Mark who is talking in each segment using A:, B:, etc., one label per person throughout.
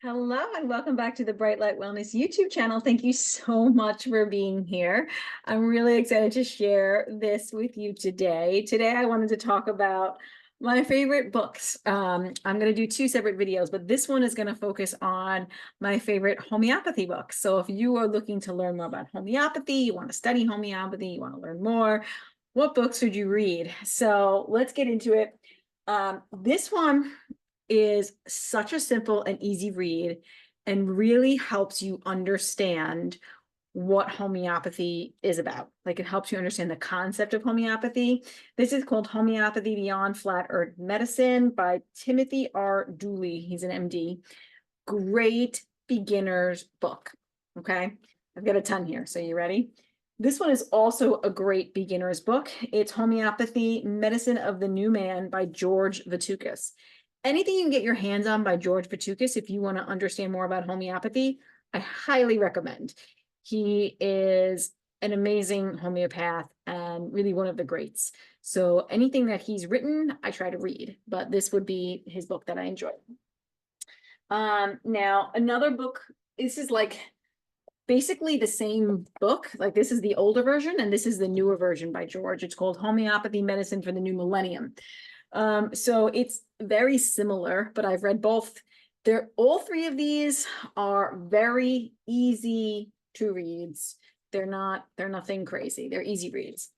A: Hello and welcome back to the Bright Light Wellness YouTube channel. Thank you so much for being here. I'm really excited to share this with you today. Today I wanted to talk about my favorite books. I'm going to do two separate videos, but this one is going to focus on my favorite homeopathy books. So if you are looking to learn more about homeopathy, you want to study homeopathy, you want to learn more, what books would you read? So let's get into it. This one is such a simple and easy read and really helps you understand what homeopathy is about. Like, it helps you understand the concept of homeopathy. This is called Homeopathy Beyond Flat Earth Medicine by Timothy R. Dooley. He's an MD. Great beginner's book. Okay. I've got a ton here. So you ready? This one is also a great beginner's book. It's Homeopathy, Medicine of the New Man by George Vitukas. Anything you can get your hands on by George Vitukas, if you want to understand more about homeopathy, I highly recommend. He is an amazing homeopath and really one of the greats. So anything that he's written, I try to read, but this would be his book that I enjoy. Now another book, this is like basically the same book. Like, this is the older version and this is the newer version by George. It's called Homeopathy Medicine for the New Millennium. So it's very similar, but I've read both. All three of these are very easy to reads. They're nothing crazy. They're easy reads.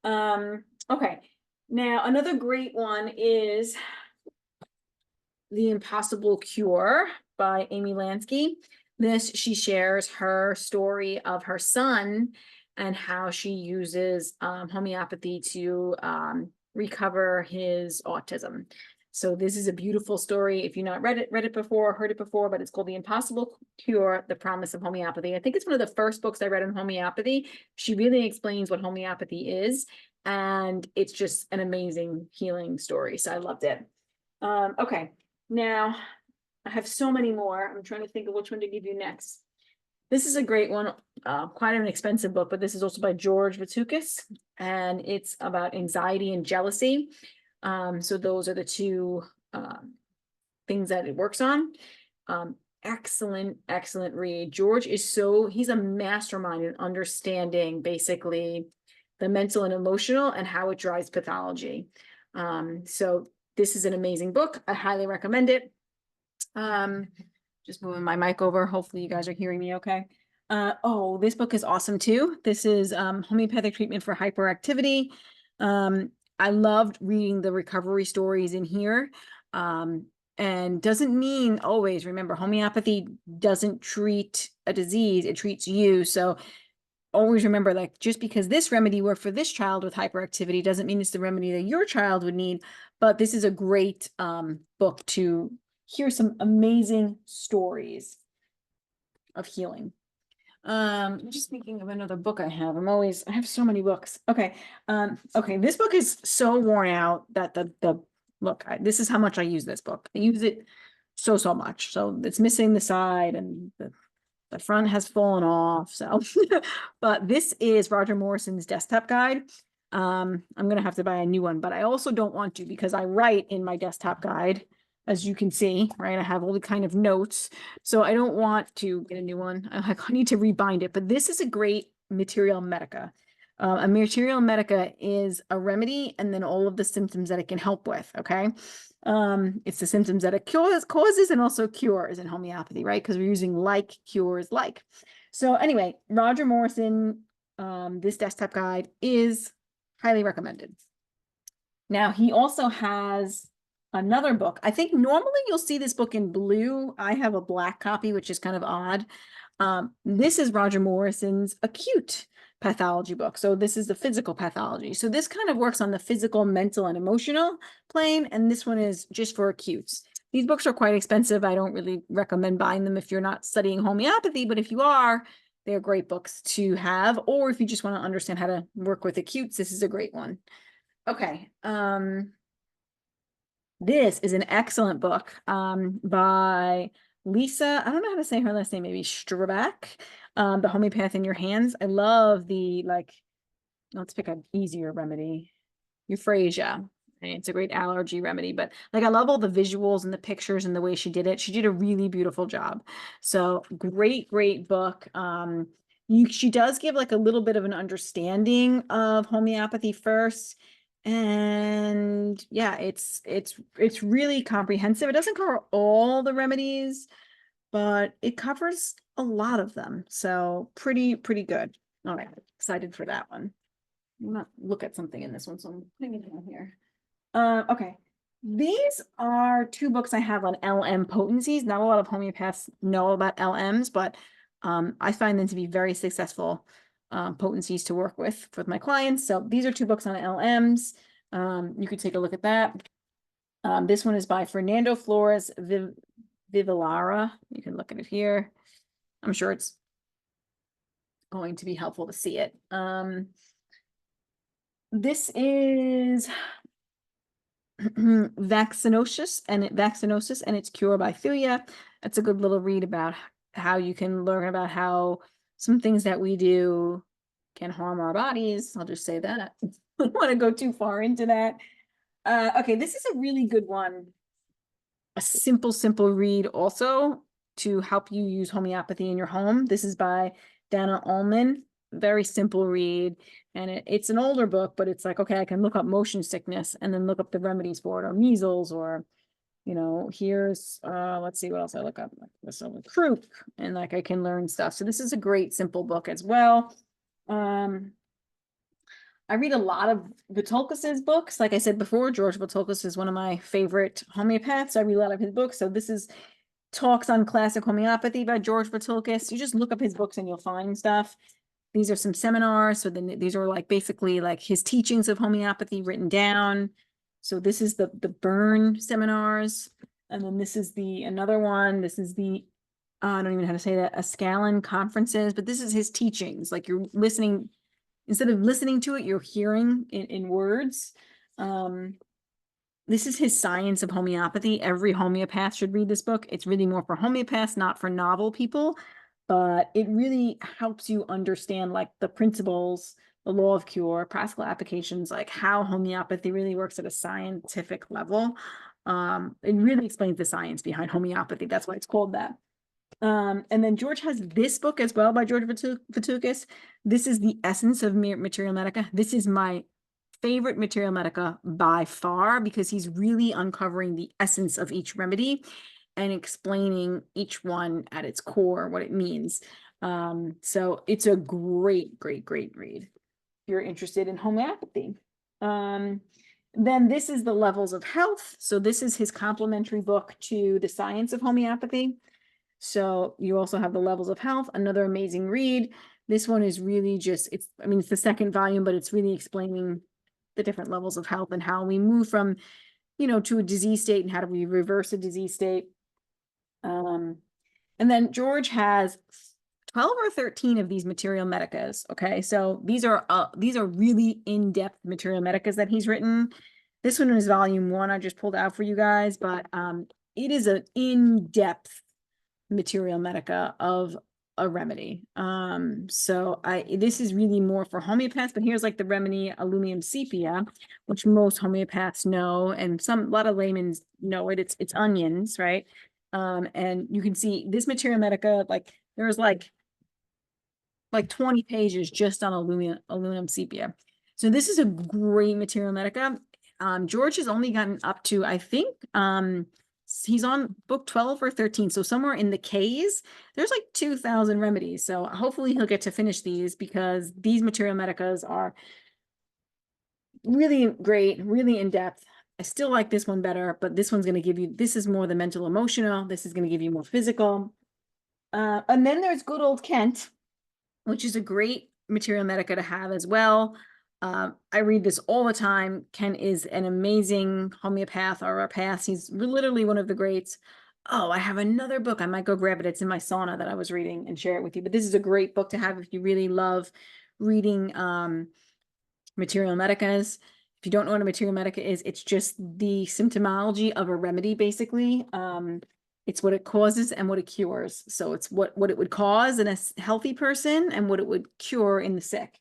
A: Okay. Now another great one is The Impossible Cure by Amy Lansky. She shares her story of her son and how she uses homeopathy to recover his autism. So this is a beautiful story. If you've not read it before, heard it before, but it's called The Impossible Cure, The Promise of Homeopathy. I think it's one of the first books I read on homeopathy. She really explains what homeopathy is, and it's just an amazing healing story. So I loved it. Okay, now I have so many more. I'm trying to think of which one to give you next. This is a great one, quite an expensive book, but this is also by George Vitukas, and it's about anxiety and jealousy. So those are the two things that it works on. Excellent read. George is he's a mastermind in understanding basically the mental and emotional and how it drives pathology. So this is an amazing book. I highly recommend it. Just moving my mic over. Hopefully you guys are hearing me okay. Oh, this book is awesome too. This is Homeopathic Treatment for Hyperactivity. I loved reading the recovery stories in here. And doesn't mean always, remember, homeopathy doesn't treat a disease, it treats you. So always remember, like, just because this remedy worked for this child with hyperactivity doesn't mean it's the remedy that your child would need. But this is a great book to hear some amazing stories of healing. I'm just thinking of another book I have. I have so many books. Okay. Okay. This book is so worn out that this is how much I use this book. I use it so much. So it's missing the side and the front has fallen off. So, but this is Roger Morrison's desktop guide. I'm going to have to buy a new one, but I also don't want to, because I write in my desktop guide, as you can see, right? I have all the kind of notes. So I don't want to get a new one. I need to rebind it, but this is a great material medica. A material medica is a remedy and then all of the symptoms that it can help with. Okay. It's the symptoms that it causes and also cures in homeopathy, right? Because we're using like cures like. So anyway, Roger Morrison, this desktop guide is highly recommended. Now he also has another book. I think normally you'll see this book in blue. I have a black copy, which is kind of odd. This is Roger Morrison's acute pathology book. So this is the physical pathology. So this kind of works on the physical, mental, and emotional plane. And this one is just for acutes. These books are quite expensive. I don't really recommend buying them if you're not studying homeopathy, but if you are, they're great books to have. Or if you just want to understand how to work with acutes, this is a great one. Okay. This is an excellent book by Lisa. I don't know how to say her last name, maybe Strabak. The Homeopath in Your Hands. I love the, like, let's pick an easier remedy. Euphrasia. and it's a great allergy remedy. But like, I love all the visuals and the pictures and the way she did it. She did a really beautiful job. So great book. She does give like a little bit of an understanding of homeopathy first. And yeah, it's really comprehensive. It doesn't cover all the remedies, but it covers a lot of them. So pretty good. All right, excited for that one. I'm not look at something in this one, so I'm putting it down here. Okay. These are two books I have on LM potencies. Not a lot of homeopaths know about LMs, but I find them to be very successful potencies to work with my clients. So these are two books on LMs. You could take a look at that. This one is by Fernando Flores Vivalara. You can look at it here. I'm sure it's going to be helpful to see it. This is vaccinosis and its cure by Thuya. That's a good little read about how you can learn about how some things that we do can harm our bodies. I'll just say that. I don't want to go too far into that. Okay, this is a really good one. A simple read also to help you use homeopathy in your home. This is by Dana Ullman. Very simple read. And it's an older book, but it's like, okay, I can look up motion sickness and then look up the remedies for it, or measles, or, you know, here's, let's see what else I look up. Like this one, croup, and like I can learn stuff. So this is a great simple book as well. I read a lot of Vitulcas's books. Like I said before, George Vitulcas is one of my favorite homeopaths. I read a lot of his books. So this is Talks on Classic Homeopathy by George Vitulcas. You just look up his books and you'll find stuff. These are some seminars. So then these are like basically like his teachings of homeopathy written down. So this is the Bern seminars. And then this is another one. This is I don't even know how to say that, Ascalon conferences, but this is his teachings. Like you're listening. Instead of listening to it, you're hearing in words. This is his Science of Homeopathy. Every homeopath should read this book. It's really more for homeopaths, not for novel people, but it really helps you understand like the principles, the law of cure, practical applications, like how homeopathy really works at a scientific level. It really explains the science behind homeopathy. That's why it's called that. And then George has this book as well by George Vitulcas. This is The Essence of Materia Medica. This is my favorite Materia Medica by far, because he's really uncovering the essence of each remedy and explaining each one at its core, what it means. So it's a great read if you're interested in homeopathy. Then this is The Levels of Health. So this is his complementary book to The Science of Homeopathy. So you also have The Levels of Health, another amazing read. This one is really just, it's the second volume, but it's really explaining the different levels of health and how we move from, to a disease state and how do we reverse a disease state. And then George has 12 or 13 of these Materia Medicas. Okay, so these are really in-depth Materia Medicas that he's written. This one is volume 1. I just pulled out for you guys, but it is an in-depth Materia Medica of a remedy. So this is really more for homeopaths, but here's like the remedy Aluminum sepia, which most homeopaths know, and a lot of laymen know it. It's onions, right? And you can see this Materia Medica, like there's like 20 pages just on aluminum sepia. So this is a great Materia Medica. George has only gotten up to, I think, he's on book 12 or 13. So somewhere in the K's, there's like 2,000 remedies. So hopefully he'll get to finish these, because these Materia Medicas are really great, really in depth. I still like this one better, but this one's going to give you, this is more the mental emotional. This is going to give you more physical. And then there's Good Old Kent, which is a great Materia Medica to have as well. I read this all the time. Ken is an amazing homeopath or a path. He's literally one of the greats. Oh, I have another book. I might go grab it. It's in my sauna that I was reading and share it with you. But this is a great book to have if you really love reading Materia Medicas. If you don't know what a Materia Medica is, it's just the symptomology of a remedy, basically. It's what it causes and what it cures. So it's what it would cause in a healthy person and what it would cure in the sick.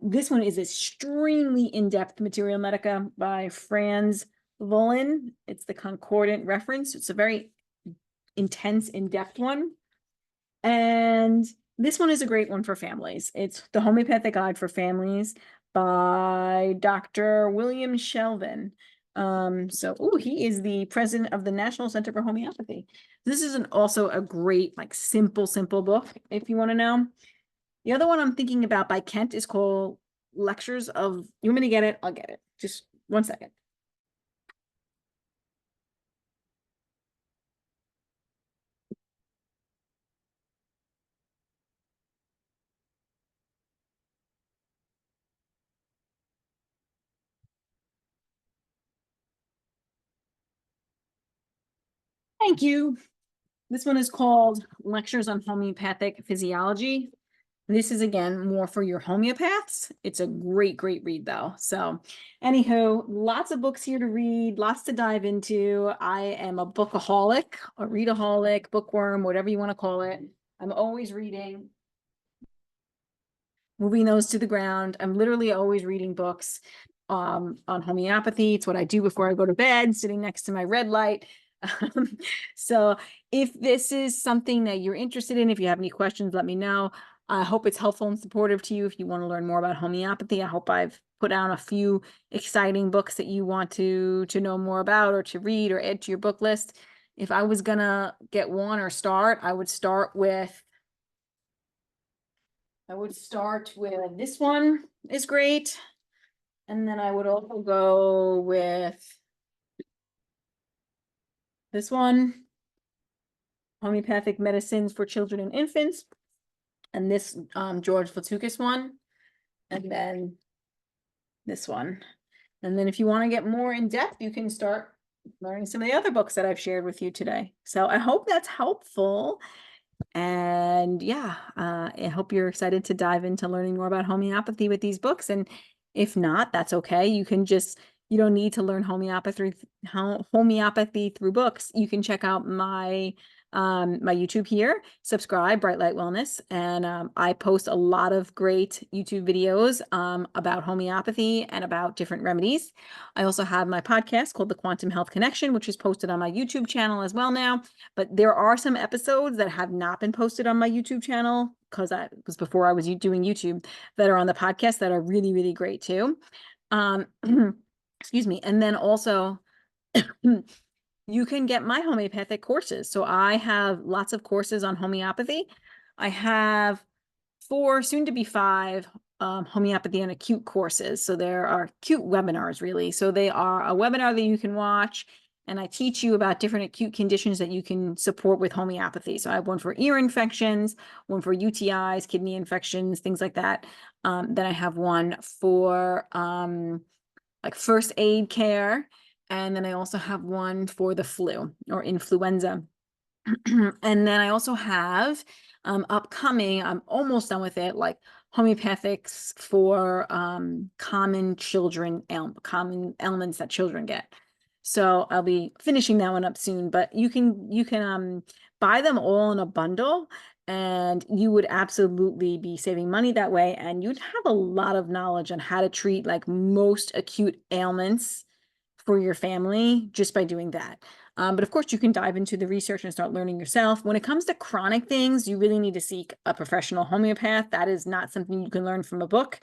A: This one is extremely in-depth Materia Medica by Franz Volin. It's the concordant reference. It's a very intense, in-depth one. And this one is a great one for families. It's the Homeopathic Guide for Families by Dr. William Shelvin. He is the president of the National Center for Homeopathy. This is also a great, like, simple book, if you want to know. The other one I'm thinking about by Kent is called Lectures of, you want me to get it? I'll get it. Just 1 second. Thank you. This one is called Lectures on Homeopathic Physiology. This is, again, more for your homeopaths. It's a great read, though. So anywho, lots of books here to read, lots to dive into. I am a bookaholic, a readaholic, bookworm, whatever you want to call it. I'm always reading, moving those to the ground. I'm literally always reading books on homeopathy. It's what I do before I go to bed, sitting next to my red light. So if this is something that you're interested in, if you have any questions, let me know. I hope it's helpful and supportive to you if you want to learn more about homeopathy. I hope I've put down a few exciting books that you want to know more about or to read or add to your book list. If I was gonna get one or start, I would start with this one is great. And then I would also go with this one, Homeopathic Medicines for Children and Infants. And this George Vatsoukas one. And then this one. And then if you want to get more in depth, you can start learning some of the other books that I've shared with you today. So I hope that's helpful. And yeah, I hope you're excited to dive into learning more about homeopathy with these books. And if not, that's okay. You don't need to learn homeopathy through books. You can check out my YouTube here, subscribe, Bright Light Wellness, and I post a lot of great YouTube videos about homeopathy and about different remedies. I also have my podcast called The Quantum Health Connection, which is posted on my YouTube channel as well now. But there are some episodes that have not been posted on my YouTube channel because before I was doing YouTube, that are on the podcast that are really great too. Excuse me. And then also you can get my homeopathic courses. So I have lots of courses on homeopathy. I have 4, soon to be 5, homeopathy and acute courses. So there are acute webinars, really. So they are a webinar that you can watch, and I teach you about different acute conditions that you can support with homeopathy. So I have one for ear infections, one for UTIs, kidney infections, things like that. Then I have one for like first aid care. And then I also have one for the flu or influenza. And then I also have upcoming, I'm almost done with it, like homeopathics for common ailments that children get. So I'll be finishing that one up soon, but you can buy them all in a bundle, and you would absolutely be saving money that way, and you'd have a lot of knowledge on how to treat like most acute ailments for your family just by doing that. But of course, you can dive into the research and start learning yourself. When it comes to chronic things, you really need to seek a professional homeopath. That is not something you can learn from a book.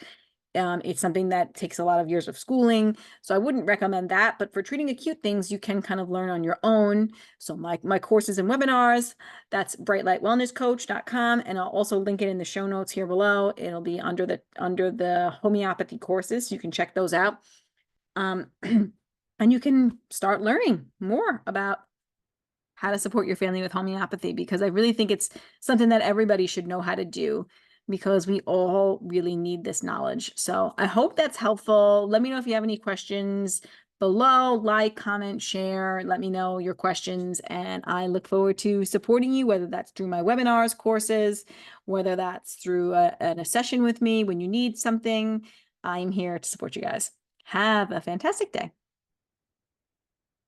A: It's something that takes a lot of years of schooling. So I wouldn't recommend that. But for treating acute things, you can kind of learn on your own. So my courses and webinars, that's brightlightwellnesscoach.com. And I'll also link it in the show notes here below. It'll be under the homeopathy courses. You can check those out. And you can start learning more about how to support your family with homeopathy, because I really think it's something that everybody should know how to do, because we all really need this knowledge. So I hope that's helpful. Let me know if you have any questions below. Like, comment, share, let me know your questions, and I look forward to supporting you, whether that's through my webinars, courses, whether that's through a session with me when you need something. I'm here to support you guys. Have a fantastic day.